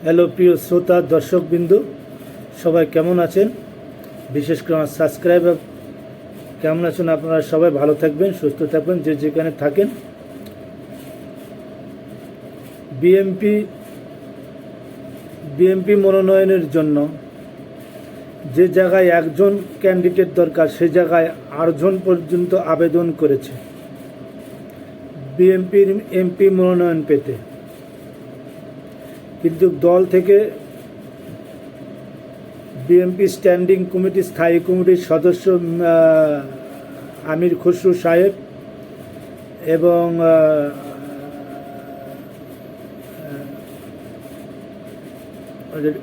Hello প্রিয় শ্রোতা দর্শকবিন্দু, সবাই কেমন আছেন? বিশেষ করে আমার সাবস্ক্রাইবার কেমন আছেন? আপনারা সবাই ভালো থাকবেন, সুস্থ থাকবেন, যে যেখানে থাকেন। বিএমপি মনোনয়নের জন্য যে জায়গায় একজন ক্যান্ডিডেট দরকার সে জায়গায় 8 জন পর্যন্ত আবেদন করেছে বিএমপির এমপি মনোনয়ন পেতে। কিন্তু দল থেকে বিএমপি স্ট্যান্ডিং কমিটি স্থায়ী কমিটির সদস্য আমির খসরু সাহেব এবং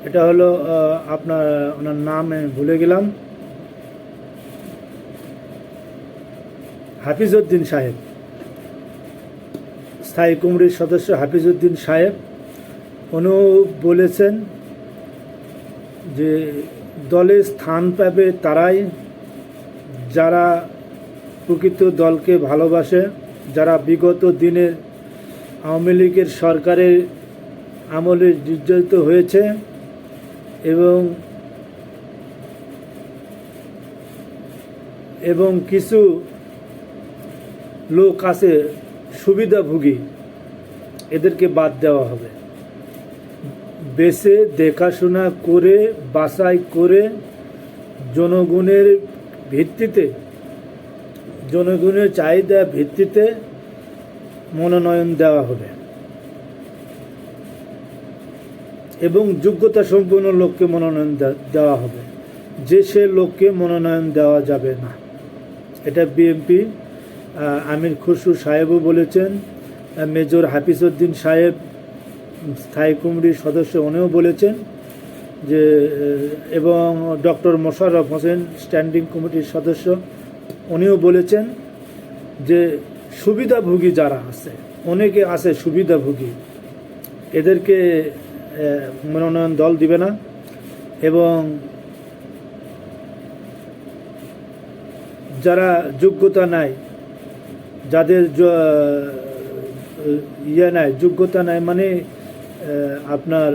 এটা হলো আপনার ওনার নাম আমি ভুলে গেলাম, হাফিজউদ্দিন সাহেব, স্থায়ী কমিটির সদস্য হাফিজউদ্দিন সাহেব, উনিও বলেছেন যে দলে স্থান পাবে তারাই যারা প্রকৃত দলকে ভালোবাসে, যারা বিগত দিনে আওয়ামী লীগের সরকারের আমলে নির্যাতিত হয়েছে এবং কিছু লোক আছে সুবিধাভোগী, এদেরকে বাদ দেওয়া হবে। বেছে দেখাশোনা করে বাছাই করে জনগণের ভিত্তিতে, জনগণের চাহিদা ভিত্তিতে মনোনয়ন দেওয়া হবে এবং যোগ্যতা সম্পন্ন লোককে মনোনয়ন দেওয়া হবে। যে সে লোককে মনোনয়ন দেওয়া যাবে না। এটা বিএমপি আমির খসরু সাহেবও বলেছেন, মেজর হাফিজউদ্দিন সাহেব স্থায়ী কমিটির সদস্য উনিও বলেছেন যে, এবং ডক্টর মোশাররফ হোসেন স্ট্যান্ডিং কমিটির সদস্য উনিও বলেছেন যে সুবিধাভোগী যারা আছে, অনেকে আছে সুবিধাভোগী, এদেরকে মনোনয়ন দল দিবে না। এবং যারা যোগ্যতা নাই, যাদের যোগ্যতা নাই মানে আপনার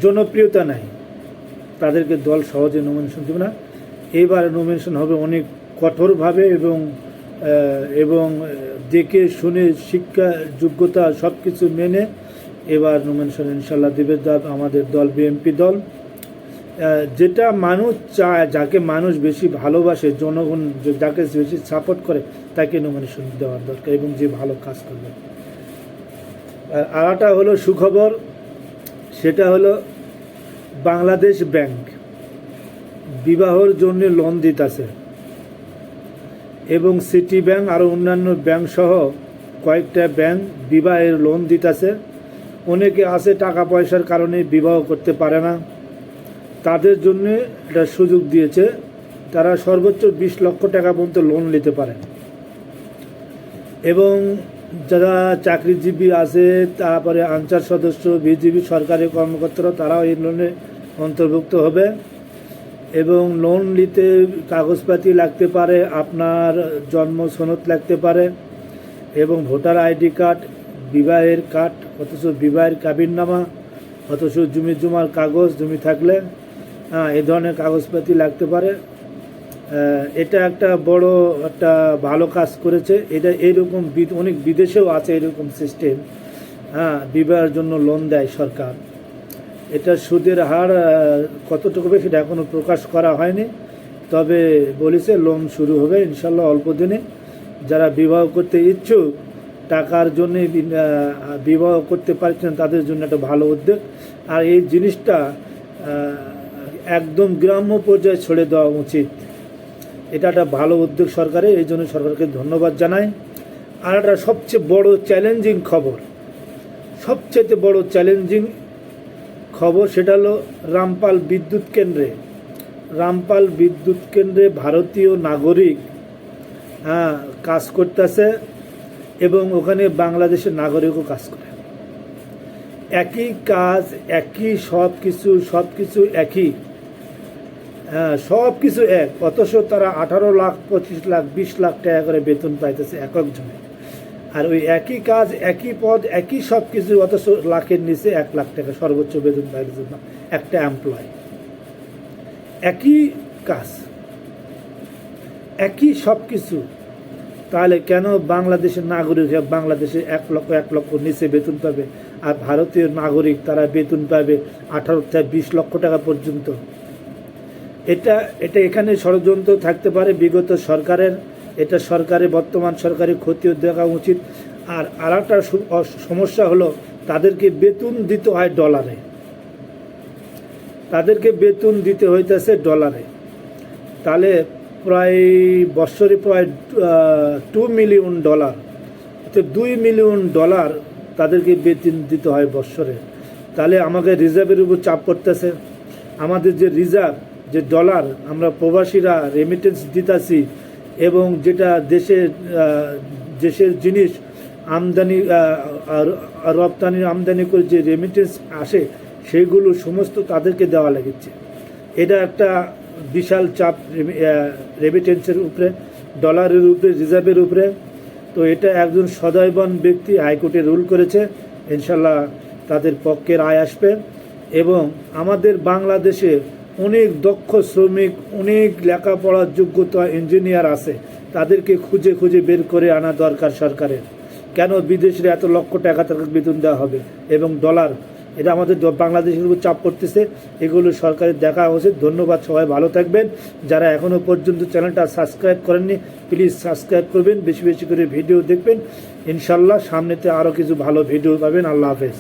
জনপ্রিয়তা নাই, তাদেরকে দল সহজে নমিনেশন দেবে না। এইবার নমিনেশন হবে অনেক কঠোরভাবে এবং দেখে শুনে শিক্ষা যোগ্যতা সব কিছু মেনে এবার নমিনেশন ইনশাল্লাহ দেবে আমাদের দল, বিএমপি দল। যেটা মানুষ চায়, যাকে মানুষ বেশি ভালোবাসে, জনগণ যাকে বেশি সাপোর্ট করে, তাকে নমিনেশন দেওয়ার দরকার এবং যে ভালো কাজ করবে। আর একটা হলো সুখবর, সেটা হলো বাংলাদেশ ব্যাংক বিবাহর জন্য লোন দিতেছে এবং সিটি ব্যাংক আরও অন্যান্য ব্যাংক সহ কয়েকটা ব্যাংক বিবাহের লোন দিতেছে। অনেকে আছে টাকা পয়সার কারণে বিবাহ করতে পারে না, তাদের জন্য এটা সুযোগ দিয়েছে, তারা সর্বোচ্চ 20 লক্ষ টাকা পর্যন্ত লোন নিতে পারে। এবং যারা চাকরিজীবী আছে, তারপরে আনসার সদস্য, বিজিবি সরকারি কর্মকর্তারা, তারাও এই লোনে অন্তর্ভুক্ত হবে। এবং লোন নিতে কাগজপাতি লাগতে পারে, আপনার জন্ম সনদ লাগতে পারে এবং ভোটার আইডি কার্ড, বিবাহের কার্ড, অথচ বিবাহের কাবিননামা, অথচ জমি জমার কাগজ, জমি থাকলে এই ধরনের কাগজপাতি লাগতে পারে। এটা একটা বড় একটা ভালো কাজ করেছে। এটা এইরকম অনেক বিদেশেও আছে এরকম সিস্টেম, বিবাহের জন্য লোন দেয় সরকার। এটা সুদের হার কতটুকু হবে সেটা এখনও প্রকাশ করা হয়নি, তবে বলেছে লোন শুরু হবে ইনশাল্লাহ অল্প দিনে। যারা বিবাহ করতে ইচ্ছুক, টাকার জন্য বিবাহ করতে পারছেন, তাদের জন্য একটা ভালো উদ্যোগ। আর এই জিনিসটা একদম গ্রাম্য পর্যায়ে ছড়ে দেওয়া উচিত। এটা একটা ভালো উদ্যোগ সরকারের, এই জন্য সরকারকে ধন্যবাদ জানাই। আর একটা সবচেয়ে বড় চ্যালেঞ্জিং খবর, সবচেয়ে বড় চ্যালেঞ্জিং খবর, সেটা হলো রামপাল বিদ্যুৎ কেন্দ্রে ভারতীয় নাগরিক কাজ করতেছে এবং ওখানে বাংলাদেশের নাগরিকও কাজ করে। একই কাজ, একই সব কিছু একই, সব কিছু এক, অথচ তারা 18 লাখ, 25 লাখ, 20 লাখ টাকা করে বেতন পাইতেছে এক একজনে। আর ওই একই কাজ, একই পদ, একই সব কিছু, অথচ লাখের নিচে 1 লাখ টাকা সর্বোচ্চ বেতন পাওয়ার জন্য একটা এমপ্লয়। একই কাজ, একই সব কিছু, তাহলে কেন বাংলাদেশের নাগরিক বাংলাদেশে 1 লক্ষ নিচে বেতন পাবে, আর ভারতীয় নাগরিক তারা বেতন পাবে 18 থেকে 20 লক্ষ টাকা পর্যন্ত? এটা এখানে ষড়যন্ত্র থাকতে পারে বিগত সরকারের। এটা বর্তমান সরকারের ক্ষতিও দেখা উচিত। আর একটা সমস্যা হলো, তাদেরকে বেতন দিতে হয় ডলারে, তাদেরকে বেতন দিতে হইতেছে ডলারে। তাহলে প্রায় বৎসরে প্রায় $2 মিলিয়ন, তো $2 মিলিয়ন তাদেরকে বেতন দিতে হয় বৎসরে। তাহলে আমাকে রিজার্ভের উপর চাপ পড়তেছে। আমাদের যে রিজার্ভ, যে ডলার আমরা প্রবাসীরা রেমিটেন্স দিতেছি, এবং যেটা দেশের জিনিস আমদানি রপ্তানি আমদানি করে যে রেমিটেন্স আসে, সেইগুলো সমস্ত তাদেরকে দেওয়া লাগছে। এটা একটা বিশাল চাপ রেমিটেন্সের উপরে, ডলারের উপরে, রিজার্ভের উপরে। তো এটা একজন সদয়বান ব্যক্তি হাইকোর্টে রুল করেছে, ইনশাল্লাহ তাদের পক্ষের রায় আসবে। এবং আমাদের বাংলাদেশে অনেক দক্ষ শ্রমিক, অনেক লেখাপড়ার যোগ্যতা ইঞ্জিনিয়ার আছে, তাদেরকে খুঁজে খুঁজে বের করে আনা দরকার সরকারের। কেন বিদেশে এত লক্ষ টাকা তাদের বেতন দেওয়া হবে, এবং ডলার, এটা আমাদের বাংলাদেশের উপর চাপ পড়তেছে। এগুলো সরকারের দেখা উচিত। ধন্যবাদ, সবাই ভালো থাকবেন। যারা এখনও পর্যন্ত চ্যানেলটা সাবস্ক্রাইব করেননি, প্লিজ সাবস্ক্রাইব করবেন, বেশি বেশি করে ভিডিও দেখবেন। ইনশাল্লাহ সামনেতে আরও কিছু ভালো ভিডিও পাবেন। আল্লাহ হাফেজ।